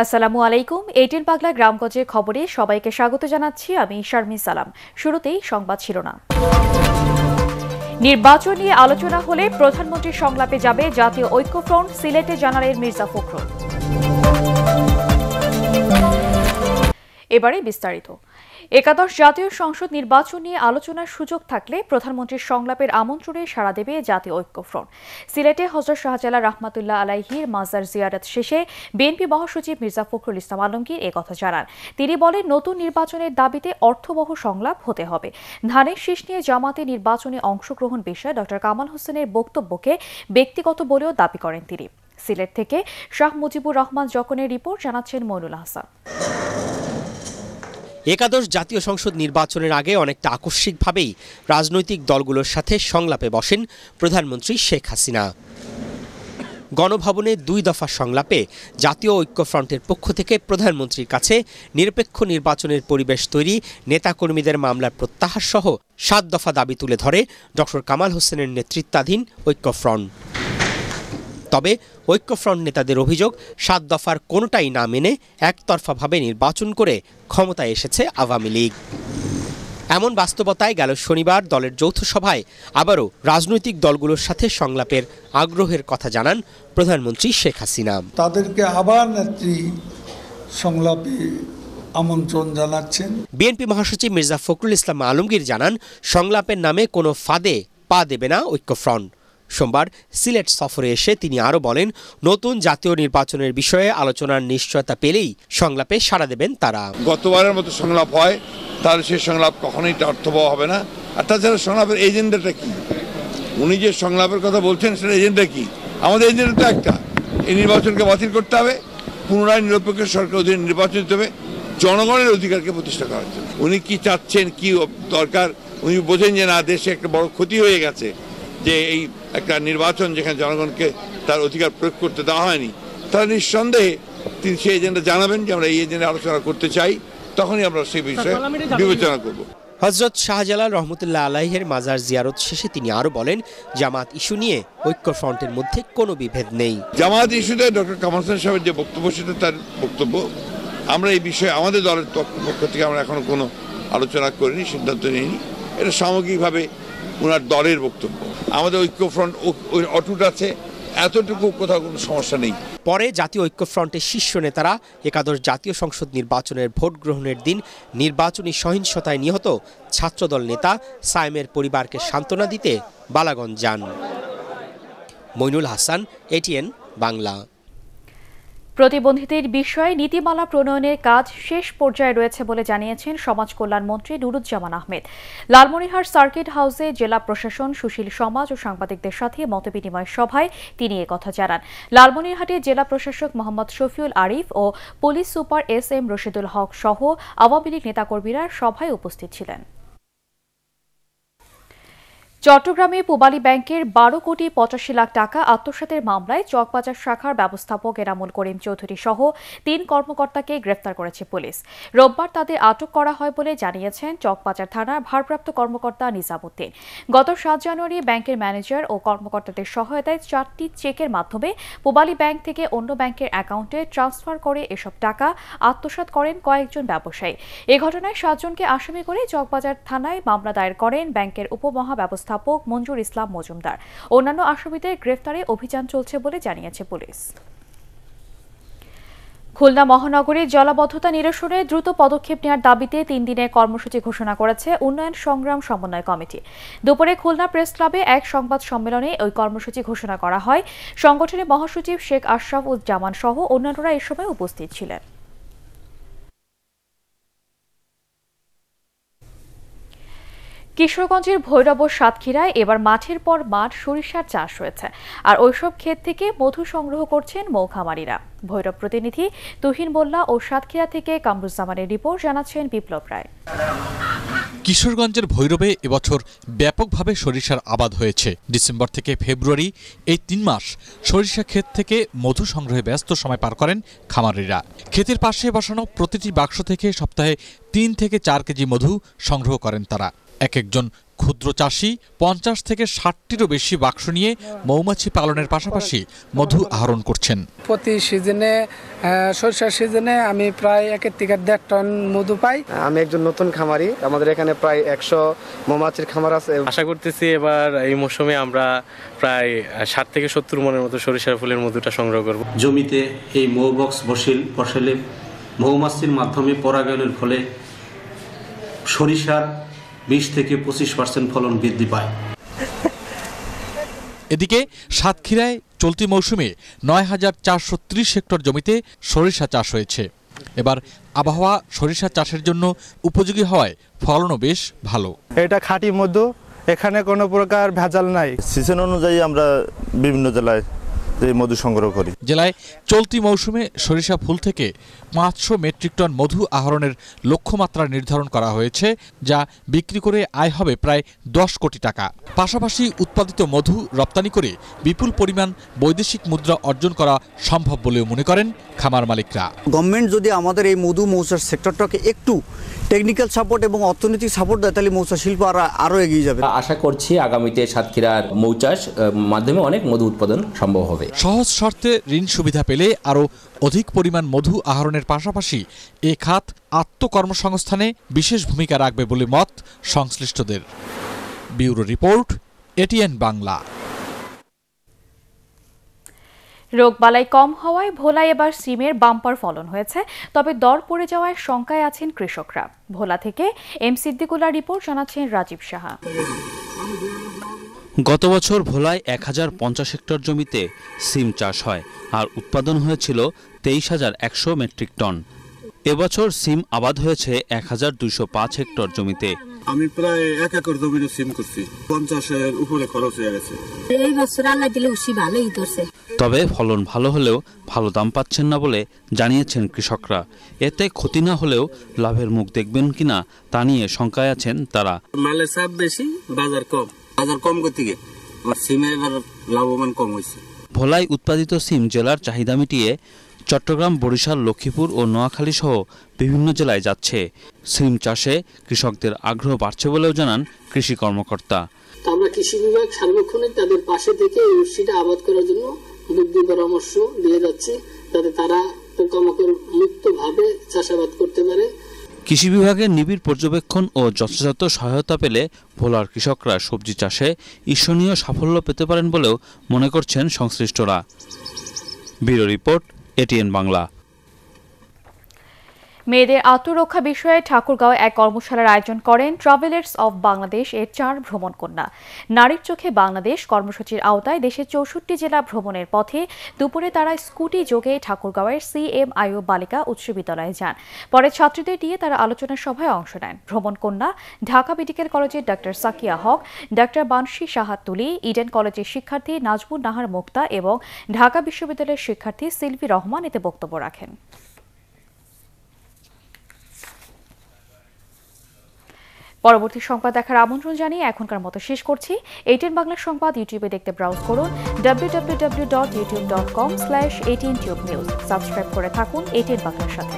আসসালামু আলাইকুম। 18 বাংলা গ্রামগঞ্জের খবরে সবাইকে স্বাগত জানাচ্ছি আমি শারমিন সালাম। শুরুতেই সংবাদ শিরোনাম। নির্বাচন নিয়ে আলোচনা হলে প্রধানমন্ত্রীর সংলাপে যাবে জাতীয় ঐক্যফ্রন্ট, সিলেটে জানালেন মির্জা ফখরুল। এবারে বিস্তারিত। একাদশ জাতীয় সংসদ নির্বাচন নিয়ে আলোচনার সুযোগ থাকলে প্রধানমন্ত্রীর সংলাপের আমন্ত্রণে সাড়া দেবে জাতীয় ঐক্যফ্রন্ট। সিলেটে হযরত শাহজালাল রাহমাতুল্লাহ আলাইহির মাজার জিয়ারত শেষে বিএনপি মহাসচিব মির্জা ফখরুল ইসলাম আলমগীর একথা জানান। তিনি বলেন, নতুন নির্বাচনের দাবিতে অর্থবহ সংলাপ হতে হবে। ধানের শীষ নিয়ে জামাতে নির্বাচনে অংশগ্রহণ বিষয়ে ড কামাল হোসেনের বক্তব্যকে ব্যক্তিগত বলেও দাবি করেন তিনি। সিলেট থেকে শাহ মুজিবুর রহমান জকনের রিপোর্ট জানাচ্ছেন মইনুল হাসান। একাদশ জাতীয় সংসদ নির্বাচনের আগে অনেকটা আকস্মিকভাবেই রাজনৈতিক দলগুলোর সাথে সংলাপে বসেন প্রধানমন্ত্রী শেখ হাসিনা। গণভবনে 2 দফা সংলাপে জাতীয় ঐক্যফ্রন্টের পক্ষ থেকে প্রধানমন্ত্রীর কাছে নিরপেক্ষ নির্বাচনের পরিবেশ তৈরি, নেতাকর্মীদের মামলার প্রত্যাহার সহ 7 দফা দাবি তুলে ধরে ড কামাল হোসেনের নেতৃত্বাধীন ঐক্যফ্রন্ট। তবে ঐক্যফ্রন্ট নেতাদের অভিযোগ, 7 দফার কোনোটাই না মেনে একতরফাভাবে নির্বাচন করে ক্ষমতায় এসেছে আওয়ামী লীগ। এমন বাস্তবতায় গেল শনিবার দলের যৌথ সভায় আবারও রাজনৈতিক দলগুলোর সাথে সংলাপের আগ্রহের কথা জানান প্রধানমন্ত্রী শেখ হাসিনা। তাদেরকে আবার নেত্রী সংলাপে আমন্ত্রণ জানাচ্ছেন। বিএনপি মহাসচিব মির্জা ফখরুল ইসলাম আলমগীর জানান, সংলাপের নামে কোনো ফাঁদে পা দেবে না ঐক্যফ্রন্ট। সোমবার সিলেট সফরে এসে তিনি আরও বলেন, নতুন জাতীয় নির্বাচনের বিষয়ে আলোচনার নিশ্চয়তা পেলেই সংলাপে সাড়া দেবেন তারা। গতবারের মতো সংলাপ হয়, তাহলে সেই সংলাপ কখনোই অর্থবহ হবে না। আর তাছাড়া সংলাপের এজেন্ডাটা কি? উনি যে সংলাপের কথা বলছেন সেটা এজেন্ডা কি? আমাদের এজেন্ডা তো একটা, এই নির্বাচনকে বাতিল করতে হবে, পুনরায় নিরপেক্ষ সরকার অধীনে নির্বাচন দিতে হবে, জনগণের অধিকারকে প্রতিষ্ঠা করার জন্য। উনি কি চাচ্ছেন, কি দরকার, উনি বোঝেন যে না, দেশে একটা বড় ক্ষতি হয়ে গেছে, যে এই একটা নির্বাচন যেখানে জনগণকে তার অধিকার প্রয়োগ করতে দেওয়া হয়নি, তাহলে নিঃসন্দেহে তিনি সেই এজেন্ডা জানাবেন যে আমরা এই এজেন্ডা আলোচনা করতে চাই, তখনই আমরা সেই বিষয়ে বিবেচনা করব। হযরত শাহজালাল রহমতুল্লাহ আলাইহির মাজার জিয়ারত শেষে তিনি আরও বলেন, জামাত ইস্যু নিয়ে ঐক্যফ্রন্টের মধ্যে কোনো বিভেদ নেই। জামাত ইস্যুতে ডক্টর কামাল হোসেন সাহেবের যে বক্তব্য, সেটা তার বক্তব্য। আমরা এই বিষয়ে আমাদের দলের পক্ষ থেকে আমরা এখনো কোনো আলোচনা করিনি, সিদ্ধান্ত নিইনি। এটা সামগ্রিকভাবে ওনার দলের বক্তব্য। আমাদের ঐক্যফ্রন্ট অটুট আছে, এতটুকু কোথাও কোনো সমস্যা নেই। পরে জাতীয় ঐক্যফ্রন্টের শীর্ষ নেতারা একাদশ জাতীয় সংসদ নির্বাচনের ভোট গ্রহণের দিন নির্বাচনী সহিংসতায় নিহত ছাত্রদল নেতা সায়েমের পরিবারকে সান্ত্বনা দিতে বালাগঞ্জ যান। মইনুল হাসান, এটিএন বাংলা। প্রতিবন্ধীদের বিষয়ে নীতিমালা প্রণয়নের কাজ শেষ পর্যায়ে রয়েছে বলে জানিয়েছেন সমাজ কল্যাণ মন্ত্রী নুরুজ্জামান আহমেদ। লালমনিরহাট সার্কিট হাউসে জেলা প্রশাসন, সুশীল সমাজ ও সাংবাদিকদের সাথে মতবিনিময় সভায় তিনি একথা জানান। লালমনিরহাটে জেলা প্রশাসক মোহাম্মদ শফিউল আরিফ ও পুলিশ সুপার SM রশিদুল হক সহ আওয়ামী লীগ নেতাকর্মীরা সভায় উপস্থিত ছিলেন। চট্টগ্রামে পূবালী ব্যাংকের 12 কোটি 85 লাখ টাকা আত্মসাতের মামলায় চকবাজার শাখার ব্যবস্থাপক এনামুল করিম চৌধুরী সহ 3 কর্মকর্তাকে গ্রেফতার করেছে পুলিশ। রোববার তাদের আটক করা হয় বলে জানিয়েছেন চকবাজার থানার ভারপ্রাপ্ত কর্মকর্তা নিজামুদ্দিন। গত 7 জানুয়ারি ব্যাংকের ম্যানেজার ও কর্মকর্তাদের সহায়তায় 4টি চেকের মাধ্যমে পূবালী ব্যাংক থেকে অন্য ব্যাংকের অ্যাকাউন্টে ট্রান্সফার করে এসব টাকা আত্মসাৎ করেন কয়েকজন ব্যবসায়ী। এ ঘটনায় 7 জনকে আসামি করে চকবাজার থানায় মামলা দায়ের করেন ব্যাংকের উপমহাব্যবস্থাপক মঞ্জুর ইসলাম মজুমদার। অন্যান্য আসামিদের গ্রেফতারে অভিযান চলছে বলে জানিয়েছে পুলিশ। খুলনা মহানগরীর জলাবদ্ধতা নিরসনে দ্রুত পদক্ষেপ নেওয়ার দাবিতে 3 দিনের কর্মসূচি ঘোষণা করেছে উন্নয়ন সংগ্রাম সমন্বয় কমিটি। দুপুরে খুলনা প্রেস ক্লাবে এক সংবাদ সম্মেলনে ওই কর্মসূচি ঘোষণা করা হয়। সংগঠনের মহাসচিব শেখ আশরাফ উজ্জামান সহ অন্যান্যরা এ সময় উপস্থিত ছিলেন। কিশোরগঞ্জের ভৈরব ও সাতক্ষীরায় এবার মাঠের পর মাঠ সরিষার চাষ হয়েছে, আর ওইসব ক্ষেত থেকে মধু সংগ্রহ করছেন মৌখামারীরা। ভৈরব প্রতিনিধি তুহিন মোল্লা ও সাতক্ষীরা থেকে কামরুজ্জামানের রিপোর্ট জানাচ্ছেন বিপ্লব রায়। কিশোরগঞ্জের ভৈরবে এবছর ব্যাপকভাবে সরিষার আবাদ হয়েছে। ডিসেম্বর থেকে ফেব্রুয়ারি এই 3 মাস সরিষা ক্ষেত থেকে মধু সংগ্রহে ব্যস্ত সময় পার করেন খামারিরা। ক্ষেতের পাশে বসানো প্রতিটি বাক্স থেকে সপ্তাহে 3 থেকে 4 কেজি মধু সংগ্রহ করেন তারা। এক একজন ক্ষুদ্র চাষি 50 থেকে 60টিরও বেশি বাক্স নিয়ে মৌমাছি পালনের পাশাপাশি মধু আহরণ করছেন। প্রতি সিজনে সরিষার সিজনে আমি প্রায় 1 থেকে 1.5 টন মধু পাই। আমি একজন নতুন খামারি, আমাদের এখানে প্রায় 100 মৌমাছির খামার আছে। আশা করতেছি এবার এই মৌসুমে আমরা প্রায় 60 থেকে 70 মনের মতো সরিষার ফুলের মধুটা সংগ্রহ করব। জমিতে এই মৌ বক্স বসালে মৌমাছির মাধ্যমে পরাগায়নের ফলে সরিষার 20 থেকে 25% ফলন বৃদ্ধি পায়। এদিকে সাতক্ষীরায় চলতি মৌসুমে 9430 হেক্টর জমিতে সরিষা চাষ হয়েছে। এবার আবহাওয়া সরিষা চাষের জন্য উপযোগী হওয়ায় ফলনও বেশ ভালো। এটা খাঁটি মধু, এখানে কোনো প্রকার ভেজাল নাই। সিজন অনুযায়ী আমরা বিভিন্ন জেলায় এই মধু সংগ্রহ করি। জেলায় চলতি মৌসুমে সরিষা ফুল থেকে 500 মেট্রিক টন মধু আহরণের লক্ষ্যমাত্রা নির্ধারণ করা হয়েছে, যা বিক্রি করে আয় হবে প্রায় 10 কোটি টাকা। পাশাপাশি উৎপাদিত মধু রপ্তানি করে বিপুল পরিমাণ বৈদেশিক মুদ্রা অর্জন করা সম্ভব বলেও মনে করেন খামার মালিকরা। গভর্নমেন্ট যদি আমাদের এই মধু মৌচাষ সেক্টরটাকে একটু টেকনিক্যাল সাপোর্ট এবং অর্থনৈতিক সাপোর্ট দেয়, তাহলে মৌচাষ শিল্প আরও এগিয়ে যাবে। আশা করছি আগামীতে সাতক্ষীরার মৌচাষ মাধ্যমে অনেক মধু উৎপাদন সম্ভব হবে। সহজ শর্তে ঋণ সুবিধা পেলে আরও অধিক পরিমাণ মধু আহরণের পাশাপাশি এ খাত আত্মকর্মসংস্থানে বিশেষ ভূমিকা রাখবে বলে মত সংশ্লিষ্টদের। Bureau report, ATN Bangla. রোগবালাই কম হওয়ায় ভোলায় এবার সিমের বাম্পার ফলন হয়েছে, তবে দর পড়ে যাওয়ায় শঙ্কায় আছেন কৃষকরা। ভোলা থেকে এম সিদ্দিকুল্লাহ রিপোর্ট, জানাচ্ছেন রাজীব সাহা। গত বছর ভোলায় 1050 হেক্টর জমিতে সিম চাষ হয়, আর উৎপাদন হয়েছিল 23,100 মেট্রিক টন। এবছর সিম আবাদ হয়েছে 1205 হেক্টর জমিতে। আমি প্রায় 1 একর জমিতে সিম করছি, 50-এর উপরে খরচ হয়ে গেছে। এই বছর আল্লাহ দিলে উসি ভালোই ধরছে। তবে ফলন ভালো হলেও ভালো দাম পাচ্ছেন না বলে জানিয়েছেন কৃষকরা। এতে ক্ষতি না হলেও লাভের মুখ দেখবেন কিনা তা নিয়ে শঙ্কায় আছেন তারা। মালের চাপ বেশি, বাজার কম করতে গিয়ে আর সিমে এবার লাভবান কম হয়েছে। ভোলায় উৎপাদিত সিম জেলার চাহিদা মিটিয়ে চট্টগ্রাম, বরিশাল, লক্ষ্মীপুর ও নোয়াখালী সহ বিভিন্ন জেলায় যাচ্ছে। সিম চাষে কৃষকদের আগ্রহ বাড়ছে বলেও জানান কৃষি কর্মকর্তা। আমরা কৃষি বিভাগ সার্বক্ষণিক তাদের পাশে থেকে এই উৎসিটা আবাদ করার জন্য বুদ্ধি পরামর্শ দিয়ে যাচ্ছি, যাতে তারা পোকামাকড় মুক্তভাবে চাষাবাদ করতে পারে। কৃষি বিভাগের নিবিড় পর্যবেক্ষণ ও যথাযথ সহায়তা পেলে ভোলার কৃষকরা সবজি চাষে ঈর্ষণীয় সাফল্য পেতে পারেন বলেও মনে করছেন সংশ্লিষ্টরা। Bureau report, ATN Bangla. মেয়েদের আত্মরক্ষা বিষয়ে ঠাকুরগাঁও এক কর্মশালার আয়োজন করেন ট্রাভেলার্স অব বাংলাদেশ এর 4 ভ্রমণ কন্যা। নারীর চোখে বাংলাদেশ কর্মসূচির আওতায় দেশের 64 জেলা ভ্রমণের পথে দুপুরে তারা স্কুটি যোগে ঠাকুরগাঁওয়ের CMIO বালিকা উচ্চ বিদ্যালয়ে যান। পরে ছাত্রীদের নিয়ে তারা আলোচনা সভায় অংশ নেন। ভ্রমণ কন্যা ঢাকা মেডিকেল কলেজের ডক্টর সাকিয়া হক, ডক্টর বানশি সাহাত তুলি, ইডেন কলেজের শিক্ষার্থী নাজমুন নাহার মুক্তা এবং ঢাকা বিশ্ববিদ্যালয়ের শিক্ষার্থী সিলভি রহমান এতে বক্তব্য রাখেন। পরবর্তী সংবাদ দেখার আমন্ত্রণ জানিয়ে এখনকার মতো শেষ করছি। এটিএন বাংলা সংবাদ ইউটিউবে দেখতে ব্রাউজ করুন www.youtube.com/18tubenews। সাবস্ক্রাইব করে থাকুন এটিএন বাংলার সাথে।